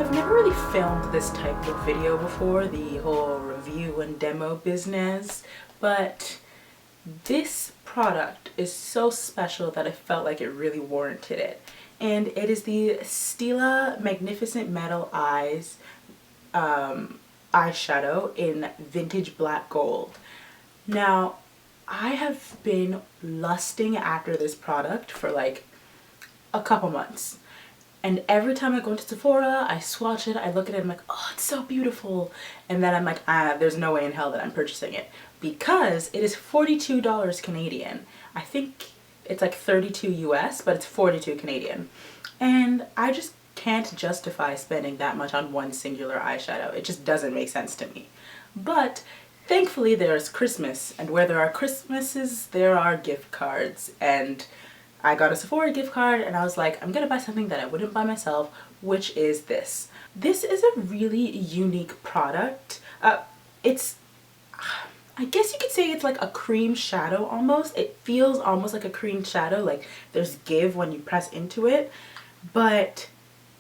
So I've never really filmed this type of video before, the whole review and demo business, but this product is so special that I felt like it really warranted it. And it is the Stila Magnificent Metal Eyes eyeshadow in vintage black gold. Now, I have been lusting after this product for like a couple months. And every time I go into Sephora, I swatch it, I look at it, I'm like, oh, it's so beautiful. And then I'm like, there's no way in hell that I'm purchasing it. Because it is $42 Canadian. I think it's like 32 US, but it's 42 Canadian. And I just can't justify spending that much on one singular eyeshadow. It just doesn't make sense to me. But thankfully there's Christmas, and where there are Christmases, there are gift cards. And I got a Sephora gift card and I was like, I'm gonna buy something that I wouldn't buy myself, which is this. This is a really unique product. I guess you could say it's like a cream shadow almost. It feels almost like a cream shadow, like there's give when you press into it, but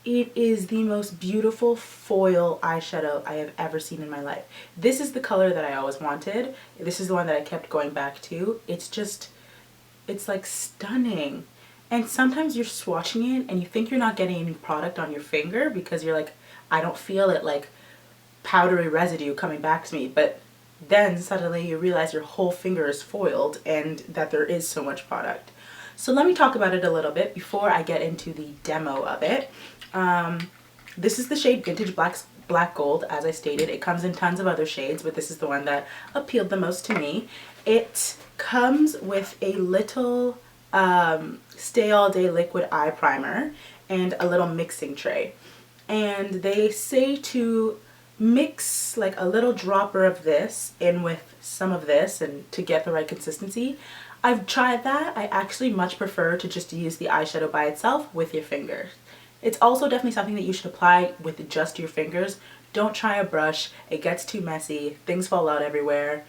it is the most beautiful foil eyeshadow I have ever seen in my life. This is the color that I always wanted. This is the one that I kept going back to. It's like stunning. And sometimes you're swatching it and you think you're not getting any product on your finger because you're like, I don't feel it, like powdery residue coming back to me. But then suddenly you realize your whole finger is foiled and that there is so much product. So let me talk about it a little bit before I get into the demo of it. This is the shade Vintage Black Gold, as I stated. It comes in tons of other shades, but this is the one that appealed the most to me. It comes with a little Stay All Day liquid eye primer and a little mixing tray. And they say to mix like a little dropper of this in with some of this and to get the right consistency. I've tried that. I actually much prefer to just use the eyeshadow by itself with your fingers. It's also definitely something that you should apply with just your fingers. Don't try a brush. It gets too messy. Things fall out everywhere.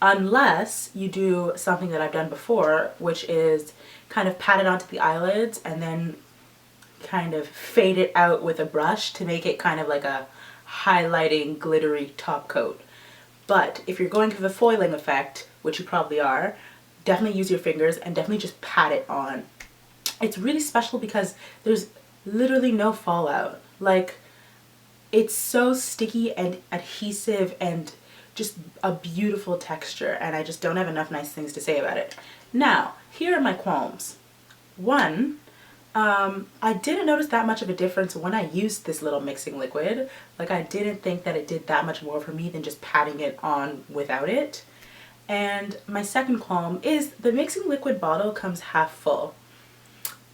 Unless you do something that I've done before, which is kind of pat it onto the eyelids and then kind of fade it out with a brush to make it kind of like a highlighting glittery top coat. But if you're going for the foiling effect, which you probably are, definitely use your fingers and definitely just pat it on. It's really special because there's literally no fallout. Like, it's so sticky and adhesive and just a beautiful texture, and I just don't have enough nice things to say about it. Now, here are my qualms. One, I didn't notice that much of a difference when I used this little mixing liquid. Like, I didn't think that it did that much more for me than just patting it on without it. And my second qualm is the mixing liquid bottle comes half full.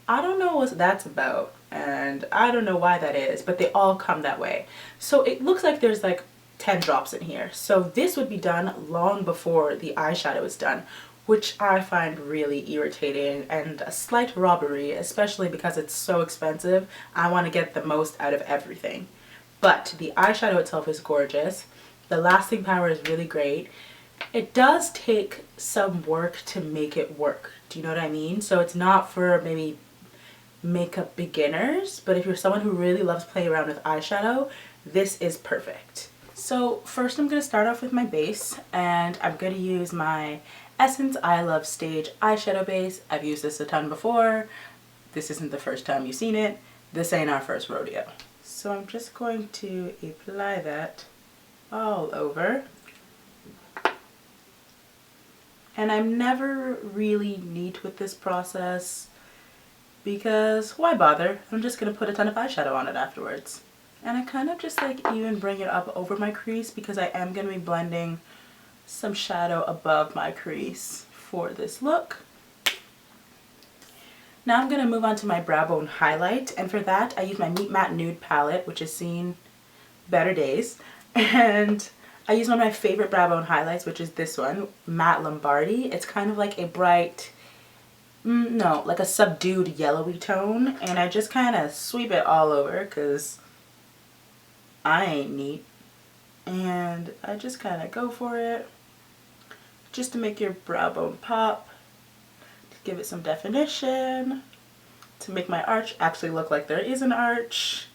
I don't know what that's about, and I don't know why that is, but they all come that way. So it looks like there's like 10 drops in here. So this would be done long before the eyeshadow is done, which I find really irritating and a slight robbery, especially because it's so expensive. I want to get the most out of everything. But the eyeshadow itself is gorgeous. The lasting power is really great. It does take some work to make it work. Do you know what I mean? So it's not for maybe makeup beginners, but if you're someone who really loves playing around with eyeshadow, this is perfect. So first I'm going to start off with my base, and I'm going to use my Essence I Love Stage eyeshadow base. I've used this a ton before. This isn't the first time you've seen it. This ain't our first rodeo. So I'm just going to apply that all over. And I'm never really neat with this process because why bother? I'm just going to put a ton of eyeshadow on it afterwards. And I kind of just like even bring it up over my crease because I am going to be blending some shadow above my crease for this look. Now I'm going to move on to my brow bone highlight, and for that I use my Meet Matte Nude palette, which has seen better days, and I use one of my favorite brow bone highlights, which is this one, Matte Lombardi. It's kind of like a bright, no, like a subdued yellowy tone, and I just kind of sweep it all over because I ain't neat, and I just kind of go for it just to make your brow bone pop, to give it some definition, to make my arch actually look like there is an arch.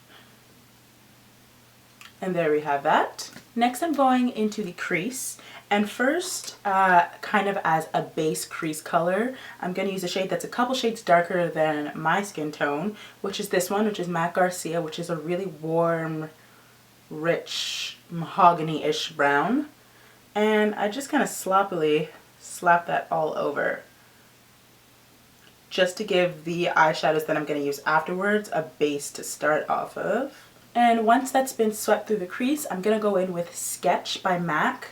And there we have that. Next I'm going into the crease, and first kind of as a base crease color, I'm going to use a shade that's a couple shades darker than my skin tone, which is this one, which is Matte Garcia, which is a really warm, rich, mahogany-ish brown. And I just kind of sloppily slap that all over, just to give the eyeshadows that I'm going to use afterwards a base to start off of. And once that's been swept through the crease, I'm going to go in with Sketch by MAC,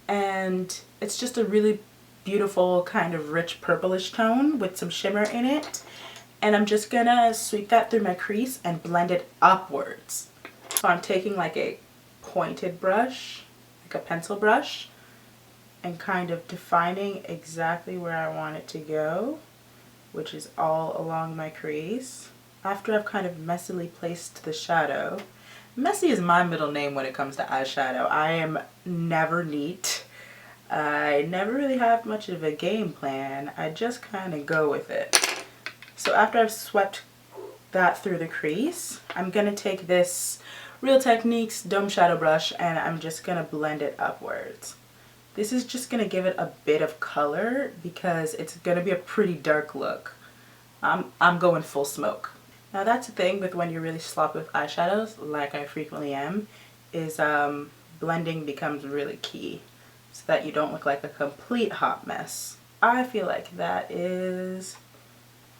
and it's just a really beautiful kind of rich purplish tone with some shimmer in it. And I'm just going to sweep that through my crease and blend it upwards. So I'm taking like a pointed brush, like a pencil brush, and kind of defining exactly where I want it to go, which is all along my crease. After I've kind of messily placed the shadow, messy is my middle name when it comes to eyeshadow. I am never neat. I never really have much of a game plan. I just kind of go with it. So after I've swept that through the crease, I'm going to take this Real Techniques Dome Shadow Brush and I'm just going to blend it upwards. This is just going to give it a bit of color because it's going to be a pretty dark look. I'm going full smoke. Now that's the thing with when you're really sloppy with eyeshadows, like I frequently am, is blending becomes really key so that you don't look like a complete hot mess. I feel like that is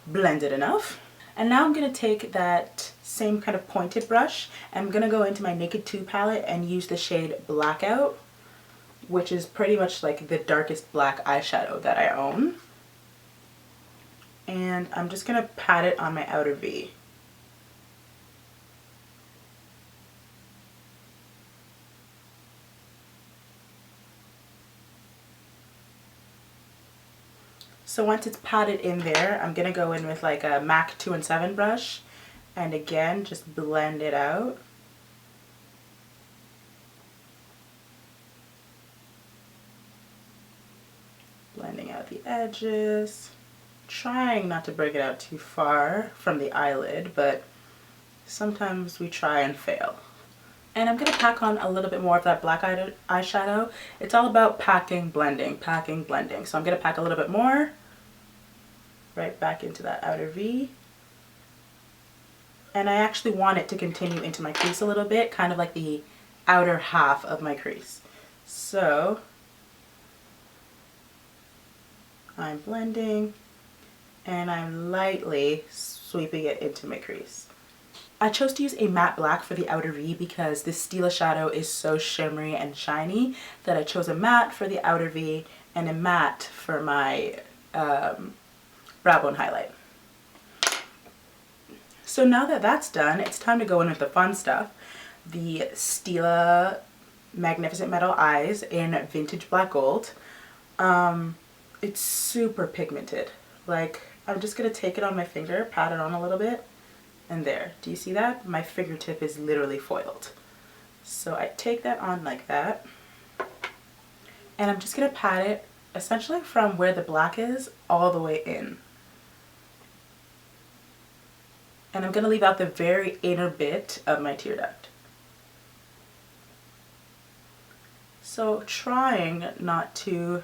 blended enough. And now I'm going to take that same kind of pointed brush and I'm going to go into my Naked 2 palette and use the shade Blackout, which is pretty much like the darkest black eyeshadow that I own. And I'm just going to pat it on my outer V. So once it's patted in there, I'm going to go in with like a MAC 2 and 7 brush and again just blend it out. Blending out the edges, trying not to break it out too far from the eyelid, but sometimes we try and fail. And I'm going to pack on a little bit more of that black eyeshadow. It's all about packing, blending, packing, blending. So I'm going to pack a little bit more right back into that outer V. And I actually want it to continue into my crease a little bit, kind of like the outer half of my crease. So I'm blending and I'm lightly sweeping it into my crease. I chose to use a matte black for the outer V because this Stila shadow is so shimmery and shiny that I chose a matte for the outer V and a matte for my brow bone highlight. So now that that's done, it's time to go in with the fun stuff. The Stila Magnificent Metal Eyes in Vintage Black Gold. It's super pigmented. Like, I'm just going to take it on my finger, pat it on a little bit, and there. Do you see that? My fingertip is literally foiled. So I take that on like that, and I'm just going to pat it essentially from where the black is all the way in. And I'm going to leave out the very inner bit of my tear duct. So trying not to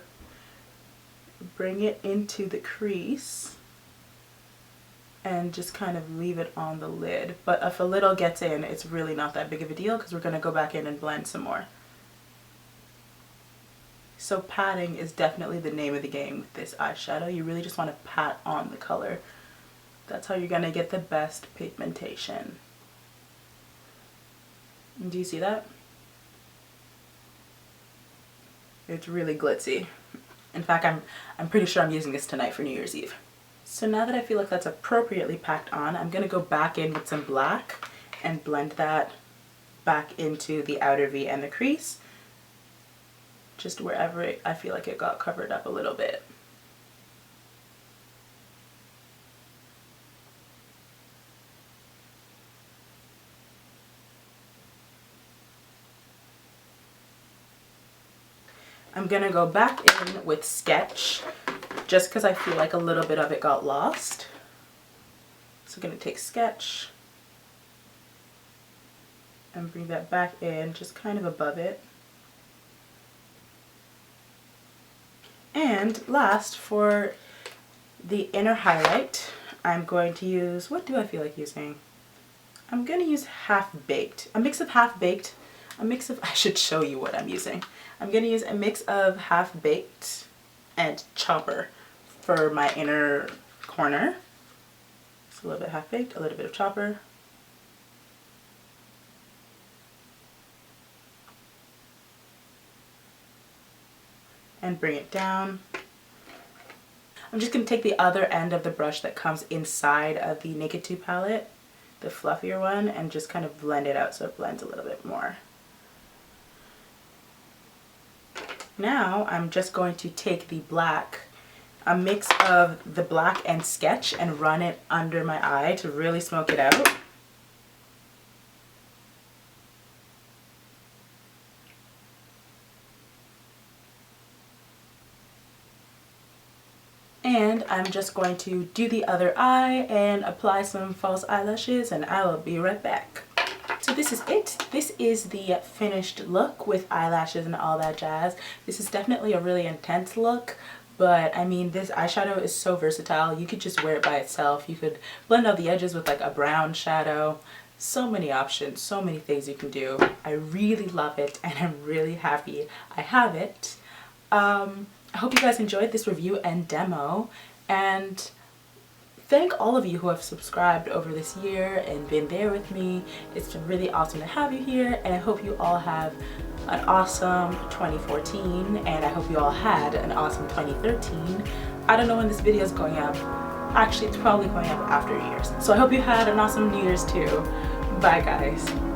bring it into the crease and just kind of leave it on the lid. But if a little gets in, it's really not that big of a deal because we're going to go back in and blend some more. So patting is definitely the name of the game with this eyeshadow. You really just want to pat on the color. That's how you're going to get the best pigmentation. Do you see that? It's really glitzy. In fact, I'm pretty sure I'm using this tonight for New Year's Eve. So now that I feel like that's appropriately packed on, I'm going to go back in with some black and blend that back into the outer V and the crease, just wherever I feel like it got covered up a little bit. I'm going to go back in with Sketch just because I feel like a little bit of it got lost. So I'm going to take Sketch and bring that back in, just kind of above it. And last, for the inner highlight, I'm going to use, what do I feel like using? I'm going to use Half Baked, a mix of Half Baked, I should show you what I'm using. I'm going to use a mix of Half Baked and Chopper for my inner corner. Just a little bit Half Baked, a little bit of Chopper. And bring it down. I'm just going to take the other end of the brush that comes inside of the Naked 2 palette, the fluffier one, and just kind of blend it out so it blends a little bit more. Now I'm just going to take the black, a mix of the black and Sketch, and run it under my eye to really smoke it out. And I'm just going to do the other eye and apply some false eyelashes, and I will be right back. So this is it. This is the finished look with eyelashes and all that jazz. This is definitely a really intense look, but I mean, this eyeshadow is so versatile. You could just wear it by itself. You could blend out the edges with like a brown shadow. So many options, so many things you can do. I really love it, and I'm really happy I have it. I hope you guys enjoyed this review and demo, and thank all of you who have subscribed over this year and been there with me. It's been really awesome to have you here, and I hope you all have an awesome 2014, and I hope you all had an awesome 2013. I don't know when this video is going up. Actually, it's probably going up after New Year's. So I hope you had an awesome New Year's too. Bye guys.